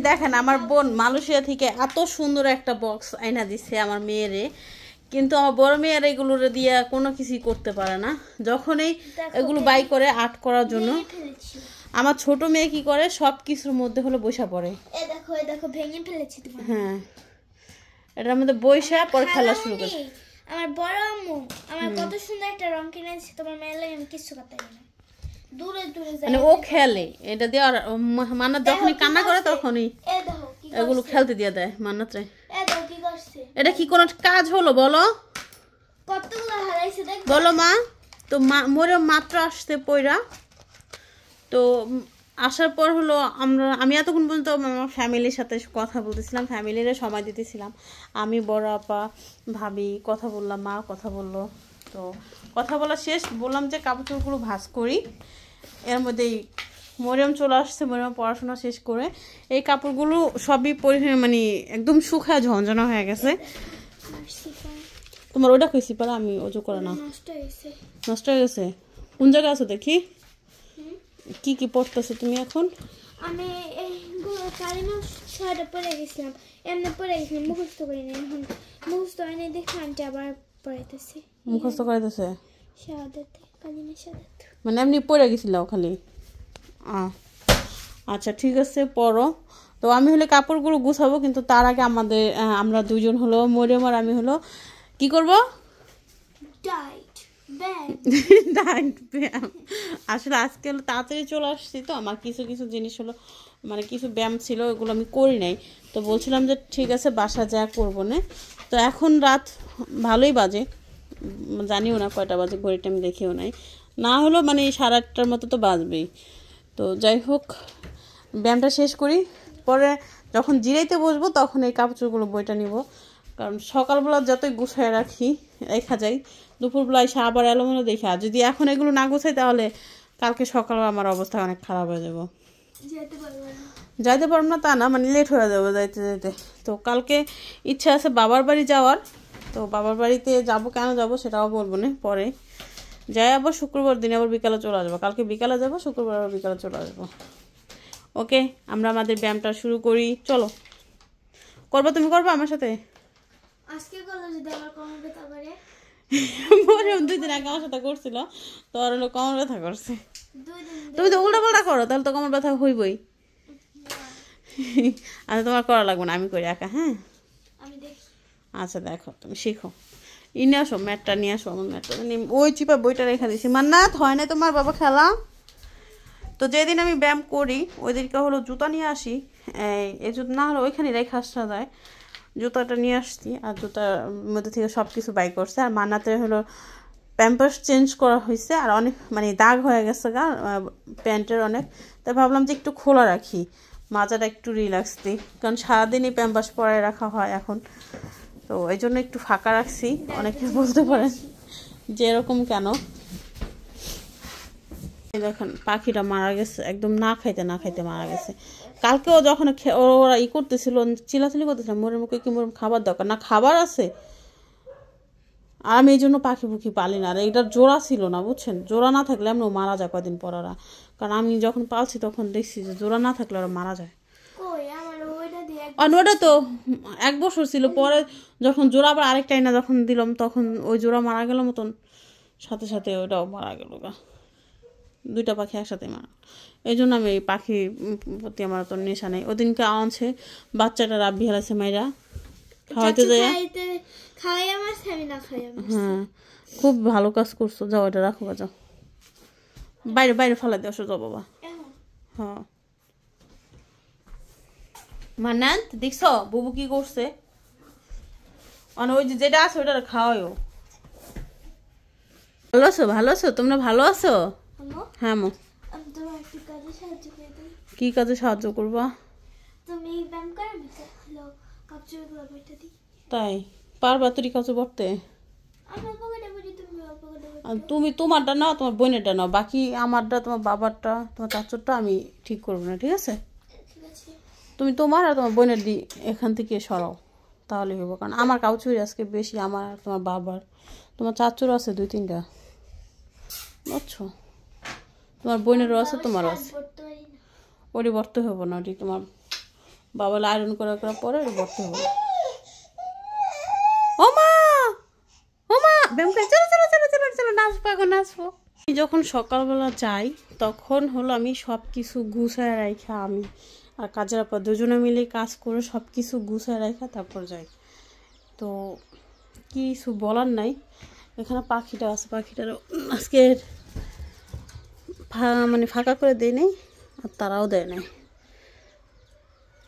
দেখেন আমার বোন মালয়েশিয়া থেকে এত সুন্দর একটা বক্স আইনা দিচ্ছে আমার মেয়েরে, কিন্তু আমার বড় মেয়ের এগুলো দিয়ে কোনো কিছুই করতে পারে না। যখনই এগুলো বাই করে আর্ট করার জন্য, আমার ছোট মেয়ে কি করে সব কিছুর মধ্যে হলো বসা পড়ে। দেখো ভেঙে ফেলেছি তোমার। হ্যাঁ, এটার মধ্যে বসা পরে খেলা শুরু করে। আমার বড় আম্মু আমার কত সুন্দর একটা রং কিনে দিয়েছে, তোমার মেয়ের লাগে আমি কিছু করতে পারি না, দূরে দূরে যায়। মানে ও খেলে এটা দিয়ে, আর মান্নাত যখনই কান্না করে তখনই এগুলো খেলতে দিয়ে দেয় মান্নাতরে। এটা কি কোনো কাজ হলো বলো? কতগুলো হারাইছে দেখ বলো মা। তো মোরে মাত্র আসতে পয়রা, তো আসার পর হলো আমি এতক্ষণ পর্যন্ত আমার ফ্যামিলির সাথে কথা বলতেছিলাম, ফ্যামিলিরে সময় দিতেছিলাম। আমি বড় আপা ভাবি কথা বললাম, মা কথা বললো। তো কথা বলা শেষ, বললাম যে কাপড় চোপড়গুলো ভাঁজ করি। এর মধ্যেই মরিয়ম চলে আসছে, মরিয়ম পড়াশোনা শেষ করে। এই কাপড়গুলো সবই মানে একদম শুকায় ঝনঝনা হয়ে গেছে। তোমার ওটা কইছি পারা আমি ওজো করে না, নষ্ট হয়ে গেছে। কোন জায়গায় আছো দেখি? কি কি পড়তেছো তুমি এখন? আমি এই কালিমা ছয়টা পড়ে গেছিলাম, এমনি পড়ে গেছিলাম, মুখস্থ করি না। এখন মুখস্থ হয় না দেখে আনটি আবার পড়াইতেছি। মুখস্থ করাইতেছে শাহাদাত, কালিমা শাহাদাত। মানে এমনি পড়ে গেছিলাম খালি? আচ্ছা ঠিক আছে, পড়ো। তো আমি হলে কাপড়গুলো গুছাবো, কিন্তু তার আগে আমরা দুজন হলো মরিয়ম আর আমি হলো কি করবো? আসলে আজকে হলো তাড়াতাড়ি চলে আসছি, তো আমার কিছু কিছু জিনিস হলো মানে কিছু ব্যায়াম ছিল, ওগুলো আমি করি নাই। তো বলছিলাম যে ঠিক আছে বাসা যা করবো না। তো এখন রাত ভালোই বাজে, জানিও না কয়টা বাজে, ঘড়িটা আমি দেখিও নাই। না হলো মানে 8:30টার মতো তো বাজবেই। তো যাই হোক, ব্যায়ামটা শেষ করি, পরে যখন জিরাইতে বসবো তখন এই কাপড়গুলো বইটা নিব। কারণ সকালবেলা যতই গুছায় রেখা যায়, দুপুরবেলা এসে আবার এলোমেলো দেখি। আর যদি এখন এগুলো না গুছাই তাহলে কালকে সকালে আমার অবস্থা অনেক খারাপ হয়ে যাবো। যাইতে পারবো না তা না, মানে লেট হয়ে যাবো যাইতে যাইতে। তো কালকে ইচ্ছা আছে বাবার বাড়ি যাওয়ার। তো বাবার বাড়িতে যাবো, কেন যাবো সেটাও বলবো না, পরে যাই। আবার শুক্রবার দিনে আবার বিকালে চলে আসবো, কালকে বিকালে যাবো, শুক্রবার আবার বিকালে চলে আসবো। ওকে, আমরা আমাদের ব্যায়ামটা শুরু করি, চলো। করবা? তুমি করবা আমার সাথে? আজকে করলে যদি আমার কোমর ব্যথা করে। মরিয়ম 2 দিন আগে আমার সাথে করছিল, তো আর হলো কোমর ব্যথা করছে। তুমি তো উল্টা পাল্টা করো, তাহলে তো কোমর ব্যথা হইবই। আচ্ছা তোমার করা লাগবে না, আমি করি একা। হ্যাঁ আচ্ছা, দেখো তুমি শিখো। নিয়ে আসো ম্যাটটা, নিয়ে আসো। আমার ম্যাটটা ওই চিপা বইটা রেখে দিয়েছি। মান্নাত হয় না তোমার বাবা খেলা? তো যেদিন আমি ব্যায়াম করি ওই দিনকে হলো জুতা নিয়ে আসি, এই জুতো না হলে ওইখানে রেখে আসা যায়। জুতাটা নিয়ে আসছি, আর জুতার মধ্যে থেকে সব কিছু বাই করছে। আর মান্নাতে হলো প্যাম্পার্স চেঞ্জ করা হয়েছে, আর অনেক মানে দাগ হয়ে গেছে গা প্যান্টের অনেক। তাই ভাবলাম যে একটু খোলা রাখি, মাজাটা একটু রিল্যাক্স দিই, কারণ সারাদিনই প্যাম্পার্স পরে রাখা হয় এখন। তো এই জন্য একটু ফাঁকা রাখছি। অনেকে বলতে পারেন যে এরকম কেন। দেখেন পাখিটা মারা গেছে, একদম না খাইতে মারা গেছে। কালকেও যখন ওরা করতেছিল, চিলাচিলি করতেছিল, মোরের মুখে কি মোর খাবার দরকার না, খাবার আছে। আর আমি এই জন্য পাখি পুখি পালি না। আর এইটার জোড়া ছিল না, বুঝছেন? জোড়া না থাকলে এমন মারা যায় কদিন পর ওরা। কারণ আমি যখন পালছি তখন দেখছি যে জোড়া না থাকলে ওরা মারা যায়। আর ওটা তো 1 বছর ছিল, পরে যখন জোড়া আবার আরেকটা না যখন দিলাম তখন ওই জোড়া মারা গেল মতন, সাথে সাথে ওইটাও মারা গেল গা। 2টা পাখি একসাথে মারা। এই জন্য আমি এই পাখি প্রতি আমার তো নেশা নেই। ওদিনকে আনছে বাচ্চাটা রাব্বি হেলাছে মাইরা খাওয়াইতে যায়। হ্যাঁ, খুব ভালো কাজ করছো, যাও এটা রাখো, যাও বাইরে বাইরে ফেলা দিয়ে আসো, যাও বাবা। হ্যাঁ মান্নাত দেখছো বুবু কি করছে? ওই যেটা আছে ওটা খাওয়াইও। ভালো আছো তোমরা? ভালো আছো? হ্যাঁ মো। কি কাজে সাহায্য করবা? তাই পারবা তুই কাছে পড়তে? তুমি তোমারটা নাও, তোমার বোনেরটা নাও, বাকি আমারটা, তোমার বাবারটা, তোমার চাচুরটা আমি ঠিক করবো না, ঠিক আছে? তুমি তোমার আর তোমার বোনের এখান থেকে সরাও, তাহলে হইব। কারণ আমার কাউচুরি আজকে বেশি, আমার আর তোমার বাবার। তোমার চাচুর আছে 2-3টা, বুঝছো? তোমার বোনেরও আছে, তোমারও আছে। ওটি বর্তে হবো না, ওটি তোমার বাবা আয়রন করার পরে ভর্তি হবো। ও মা ব্যায়াম করে চলো চলো চলো চলো চলো নাচবো, এখন নাচবো। যখন সকালবেলা যাই তখন হলো আমি সব কিছু গুছায় রাখা, আমি আর কাজের আপা দুজনে মিলে কাজ করে সব কিছু গুছায় রাখা তারপর যাই। তো কিছু বলার নাই। এখানে পাখিটা আছে, পাখিটারও আজকে মানে ফাঁকা করে দেয় নাই আর তারাও দেয় নাই।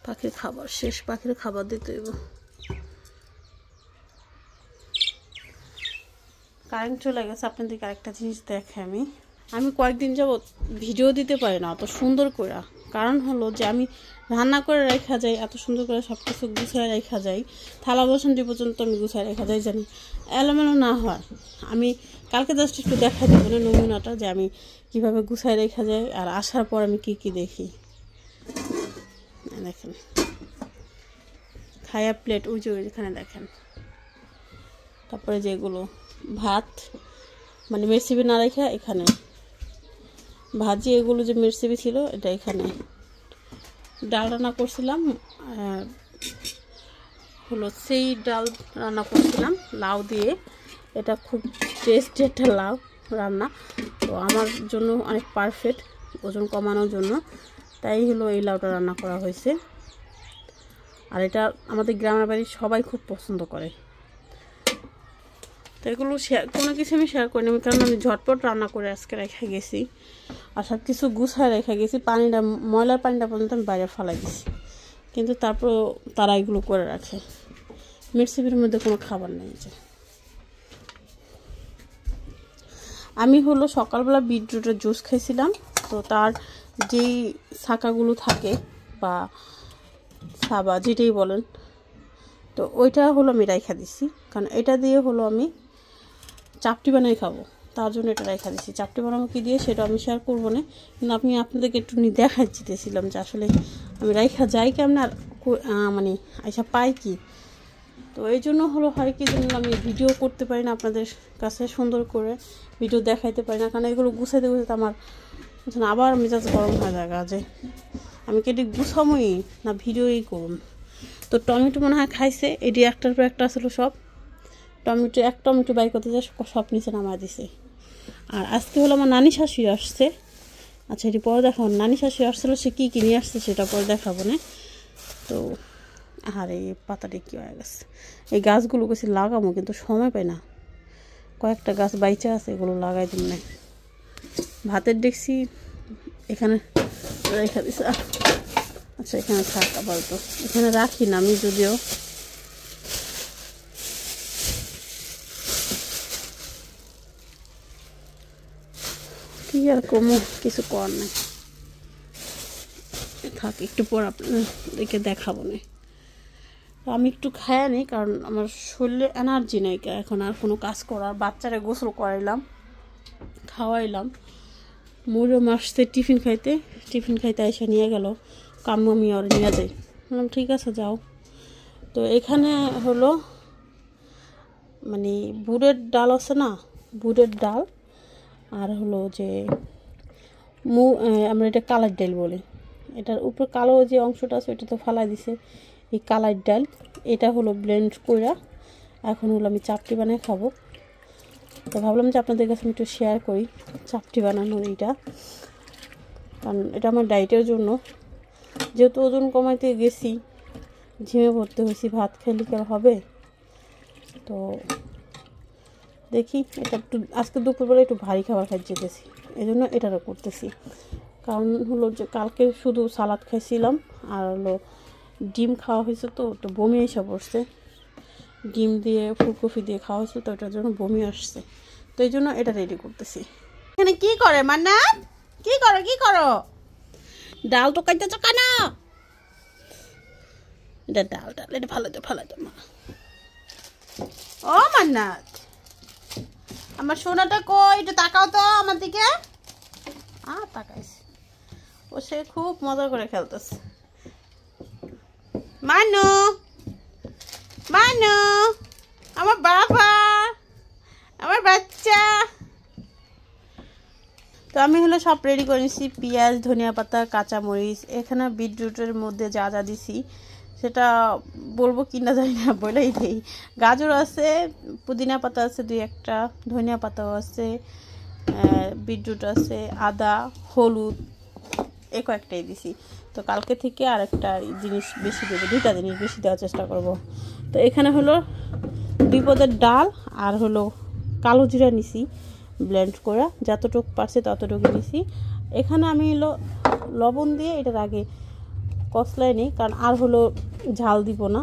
পাখির খাবার শেষ, পাখির খাবার দিতে হইব। কারেন্ট চলে গেছে। আপনাদেরকে আরেকটা জিনিস দেখে আমি কয়েকদিন যাবত ভিডিও দিতে পারি না অত সুন্দর করে। কারণ হলো যে আমি রান্না করে রেখা যাই, এত সুন্দর করে সব কিছু গুছায় রেখা যাই, থালা বাসন যে পর্যন্ত আমি গুছায় রেখা যাই জানি এলোমেলো না হয়। আমি কালকে জাস্ট একটু দেখা দেবো না নমুনাটা যে আমি কীভাবে গুছায় রেখা যাই আর আসার পর আমি কি দেখি। দেখেন খায়া প্লেট ওই যে ওইখানে দেখেন। তারপরে যেগুলো ভাত মানে মেরসিবি না রেখে এখানে ভাজি, এগুলো যে মেরসিবি ছিল এটা এখানে। ডাল রান্না করছিলাম হলো সেই ডাল রান্না করছিলাম লাউ দিয়ে। এটা খুব টেস্টি একটা লাউ রান্না, তো আমার জন্য অনেক পারফেক্ট ওজন কমানোর জন্য, তাই হলো এই লাউটা রান্না করা হয়েছে। আর এটা আমাদের গ্রামের বাড়ির সবাই খুব পছন্দ করে। তো এগুলো কোনো কিছু আমি শেয়ার করিনি কারণ আমি ঝটপট রান্না করে আজকে রেখে গেছি আর সব কিছু গুছায় রেখে গেছি। পানিটা ময়লার পানিটা পর্যন্ত আমি বাইরে ফালাই দিছি, কিন্তু তারপর তারা এগুলো করে রাখে। মিরসিপির মধ্যে কোনো খাবার নেই। যে আমি হলো সকালবেলা বিটরুটের জুস খাইছিলাম, তো তার যেই শাখাগুলো থাকে বা সাবা যেটাই বলেন, তো ওইটা হলো আমি রাইখা দিছি। কারণ এটা দিয়ে হলো আমি চাপটি বানাই খাবো, তার জন্য এটা রাইখা দিছি। চাপটি বানাবো কি দিয়ে সেটা আমি শেয়ার করবো না, কিন্তু আপনি আপনাদেরকে একটু দেখাই দিতেছিলাম যে আসলে আমি রাইখা যাই কেমন আর মানে আইসা পাই কি। তো এই জন্য হলো হয় কি জন্য আমি ভিডিও করতে পারি না আপনাদের কাছে, সুন্দর করে ভিডিও দেখাইতে পারি না। কারণ এগুলো গুছাইতে গুছাইতে আমার আবার মেজাজ গরম হয়ে যায় যে আমি কেটে গুছামোই না ভিডিওই করুন। তো টমেটো মনে হয় খাইছে, এটি একটার পর একটা আসলো সব টমেটো, এক টমেটো বাই করতে যায় সব নিচে নামা দিছে। আর আজকে হলো আমার নানি শাশুড়ি আসছে। আচ্ছা এটি পরে দেখাবো, নানি শাশুড়ি আসছিলো, সে কী কিনে আসছে সেটা পরে দেখাবো না। তো আর এই পাতাটি কী হয়ে গেছে, এই গাছগুলো বেশি লাগাবো কিন্তু সময় পাই না। কয়েকটা গাছ বাইচা আছে, এগুলো লাগাই দিন না। ভাতের ডেকসি এখানে রেখে দিছে। আচ্ছা এখানে থাক, আবার তো এখানে রাখি না আমি, যদিও কি আর কমো, কিছু কর নাই, থাক একটু পর আপনাদেরকে দেখাবো না। আমি একটু খায়া নিই কারণ আমার শরীরে এনার্জি নেই এখন আর কোনো কাজ করার। বাচ্চারা গোসল করাইলাম, খাওয়াইলাম, মরিয়ম আসছে টিফিন খাইতে এসে নিয়ে গেল কাম্মু, আমি ওর নিয়ে যাই। বললাম ঠিক আছে যাও। তো এখানে হলো মানে বুটের ডাল আছে না, বুটের ডাল আর হলো যে আমরা এটা কালার ডাল বলি, এটার উপরে কালো যে অংশটা আছে ওইটা তো ফালাই দিছে। এই কালার ডাল এটা হলো ব্লেন্ড কইরা এখন হলো আমি চাপটি বানিয়ে খাবো। তো ভাবলাম যে আপনাদের কাছে আমি একটু শেয়ার করি চাপটি বানানোর এইটা, কারণ এটা আমার ডায়েটের জন্য। যেহেতু ওজন কমাইতে গেছি, ঝিমে ভর্তি হয়েছি, ভাত খেলে কি আর হবে। তো দেখি এটা একটু আজকে দুপুরবেলা একটু ভারী খাবার খাই যেতেছি, এই জন্য এটারও করতেছি। কারণ হলো যে কালকে শুধু সালাদ খাইছিলাম আর হলো ডিম খাওয়া হয়েছে, তো একটু বমি এসে পড়ছে। ডিম দিয়ে ফুলকপি দিয়ে খাওয়া হয়েছে, তো এটার জন্য বমি আসছে। তো এই জন্য এটা রেডি করতেছি। এখানে কি করে মান্না, কি করো ডাল তো খাইতেছ কেন? এটা ডাল এটা ভালো তো মা। ও মান্নাত আমার সোনাটা কই, একটু তাকাও তো আমার দিকে। তাকাইছে, ও সে খুব মজা করে খেলতেছে। মানু আমার বাবা, আমার বাচ্চা। তো আমি হলো সব রেডি করে নিছি, পেঁয়াজ, ধনিয়া পাতা, কাঁচামরিচ। এখানে বিটরুটের মধ্যে যা যা দিছি সেটা বলবো কি না জানি না, বলেই দিই। গাজর আছে, পুদিনা পাতা আছে 2-1টা, ধনিয়া পাতাও আছে, বিটরুট আছে, আদা, হলুদ, এই কয়েকটাই দিছি। তো কালকে থেকে আর একটা জিনিস বেশি দেবো, 2টা জিনিস বেশি দেওয়ার চেষ্টা করব। তো এখানে হলো 2 পদের ডাল আর হলো কালো জিরা নিছি ব্লেন্ড করে, যতটুকু পারছি ততটুকু নিছি। এখানে আমি হলো লবণ দিয়ে এটার আগে কষলাই নিই, কারণ আর হলো ঝাল দিব না,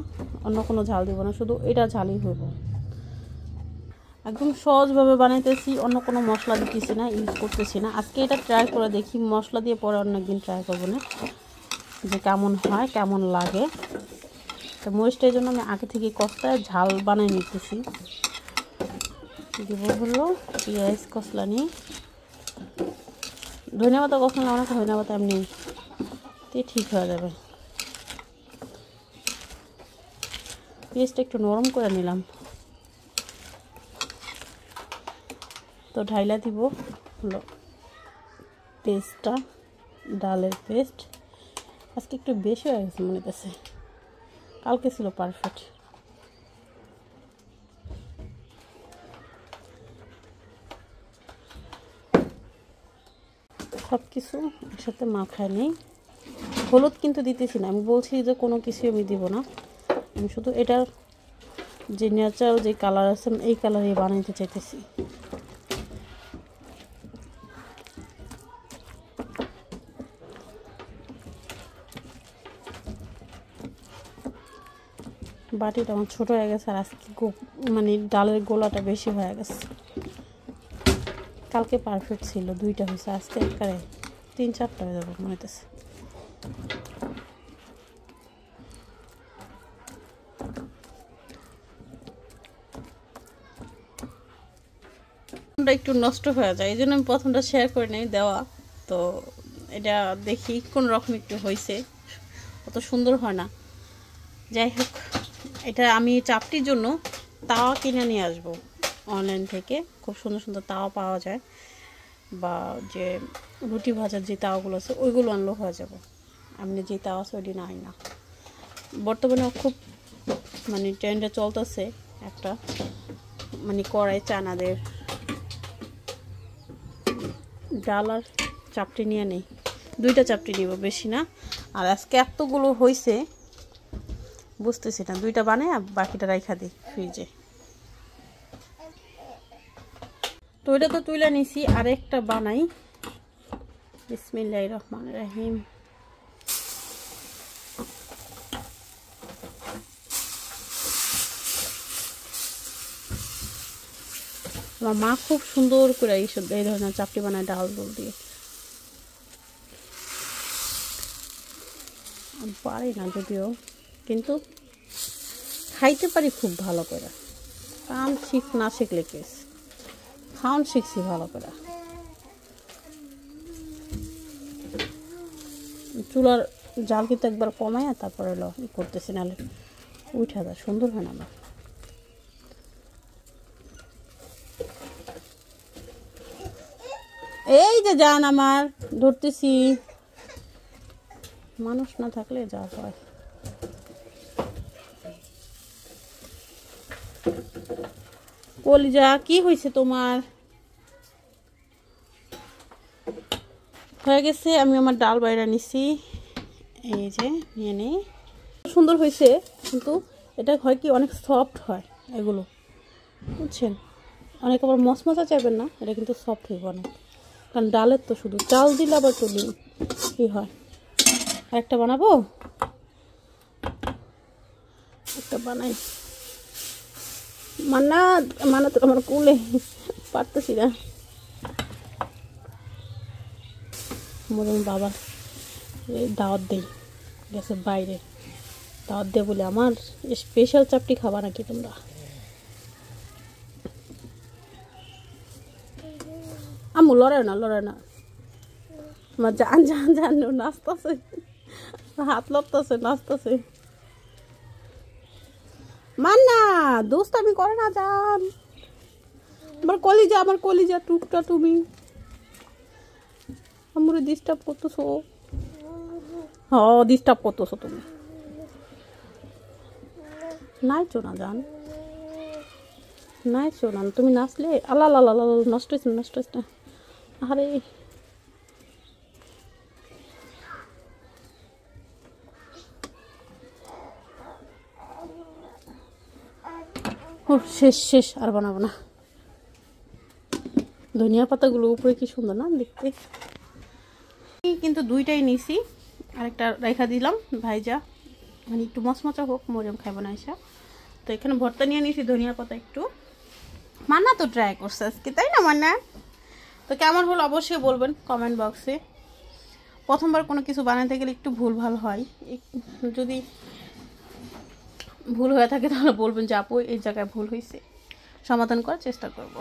অন্য কোনো ঝাল দিব না, শুধু এটা ঝালই হইব। একদম সহজভাবে বানাইতেছি, অন্য কোনো মশলা দিতেছি না, ইউজ করতেছি না। আজকে এটা ট্রাই করে দেখি, মশলা দিয়ে পরে অন্য একদিন ট্রাই করবো না, যে কেমন হয় কেমন লাগে। তো মরিচটার জন্য আমি আগে থেকে কষলায় ঝাল বানিয়ে নিতেছি। দিব হলো পেঁয়াজ কষলানি, ধনিয়া পাতা কষলানি, অনেক ধনিয়া পাতা এমনি ঠিক হয়ে যাবে। পেঁয়াজটা একটু নরম করে নিলাম, তো ঢাইলা দিব হলো পেস্টটা, ডালের পেস্ট। আজকে একটু বেশি হয়ে গেছে মনে হচ্ছে, কালকে ছিল পারফেক্ট। সব কিছু একসাথে মাখায় নেই। হলুদ কিন্তু দিতেছি না, আমি বলছি যে কোনো কিছু আমি দিব না, আমি শুধু এটার যে ন্যাচারাল যে কালার আছে এই কালারে বানাইতে চাইতেছি। বাটিটা আমার ছোটো হয়ে গেছে, আর আজকে মানে ডালের গোলাটা বেশি হয়ে গেছে। কালকে পারফেক্ট ছিল, 2টা হয়েছে, আজকে একবারে 3-4টা হয়ে যাবে মনে হইতেছে। একটু নষ্ট হয়ে যায়, এই জন্য আমি প্রথমটা শেয়ার করে নিই দেওয়া। তো এটা দেখি কোন রকম একটু হয়েছে, অত সুন্দর হয় না। যাই হোক, এটা আমি চাপটির জন্য তাওয়া কিনে নিয়ে আসবো অনলাইন থেকে, খুব সুন্দর সুন্দর তাওয়া পাওয়া যায়, বা যে রুটি ভাজার যে তাওয়াগুলো আছে ওইগুলো আনলেও হয়ে যাবে। আমি যে তাওয়া আছে ওইটি নাই না, বর্তমানে খুব মানে ট্রেন্ডে চলতেছে একটা, মানে কড়াই চানাদের ডাল আর চাপটি নিয়ে নেই, 2টা চাপটি নিব, বেশি না। আর আজকে এতগুলো হয়েছে বুঝতেছি না, 2টা বানাই আর বাকিটা রাইখা দিই ফ্রিজে। তো এটা তো তুলে নিছি, আর একটা বানাই। বিসমিল্লাহির রহমানির রহিম। আমার মা খুব সুন্দর করে এই ধরনের চাপটি বানায় ডাল ডোল দিয়ে, আমি পারি না যদিও, কিন্তু খাইতে পারি খুব ভালো করে। কাম না শিখলে কেস, খাওয়ান শিখছি ভালো করে। চুলার জাল কিন্তু একবার কমায় তারপরে হলো ই করতেছি, নাহলে উঠা যায়, সুন্দর হয় না আমার। এই যে যান আমার ধরতেছি, মানুষ না থাকলে যা হয়। কলিজা কি হয়েছে তোমার? হয়ে গেছে, আমি আমার ডাল বাইরা নিছি, এই যে নিয়ে নেই। সুন্দর হয়েছে, কিন্তু এটা হয় কি অনেক সফট হয় এগুলো, বুঝছেন? অনেক আবার মশমশা চাইবেন না, এটা কিন্তু সফট হইব অনেক, কারণ ডালের তো শুধু চাল দিলে আবার তুলি কি হয়। আর একটা বানাবো, একটা বানাই। মানা তো আমার কুলে পারতেছি না। মরুন বাবা দাওয়াত দেই, গেছে বাইরে, দাওয়াত দিয়ে বলে আমার স্পেশাল চাপটি খাবা নাকি তোমরা? আমু লড়ে না আমার জান নাচতেছে, হাত লড়তেছে, নাচতেছে। মান্না দোস্ত আমি করে না জান, আমার কলিজা টুকটা তুমি। আমার ডিস্টার্ব করতেছো। ডিস্টার্ব করতেছো তুমি। নাচো না জান, নাচো না, তুমি নাচলে আল্লাহ আল্লাহ আল্লাহ নষ্ট হয়েছে নষ্ট হয়েছে। আরে ও শেষ শেষ, আর বানাবো না। ধনিয়া পাতাগুলো উপরে কি সুন্দর না দেখতে। কিন্তু দুইটাই নিছি, আরেকটা রেখা দিলাম ভাইজা, মানে একটু মচমচা হোক, মরিয়ম খাইব না এসা। তো এখানে ভর্তা নিয়ে নিয়েছি ধনিয়া পাতা একটু। মান্না তো ট্রাই করছে আজকে, তাই না মান্না? তো কেমন হলো অবশ্যই বলবেন কমেন্ট বক্সে। প্রথমবার কোনো কিছু বানাতে গেলে একটু ভুল ভাল হয়, যদি ভুল হয়ে থাকে তাহলে বলবেন যে আপু এই জায়গায় ভুল হয়েছে, সমাধান করার চেষ্টা করব।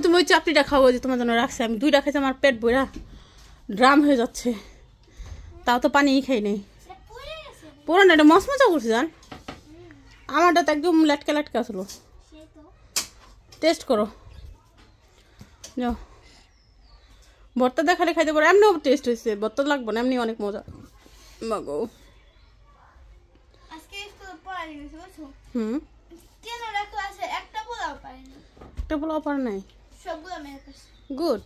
তুমি ওই চাপড়িটা খাবো যে তোমার জন্য রাখছি, আমি দুইটা খেয়েছি, আমার পেট বইরা ড্রাম হয়ে যাচ্ছে, তাও তো পানিই খাই নেই। পুরো না, এটা মচমচা করছি জান, আমারটা তো একদম লেটকা লেটকা আসলো। টেস্ট করো, যাও। ভর্তা দেখালে খাইতে পারো, এমনিও টেস্ট হয়েছে, ভর্তা লাগবে না, এমনি অনেক মজা। মাগো একটা পোলাও পারে নাই, গুড।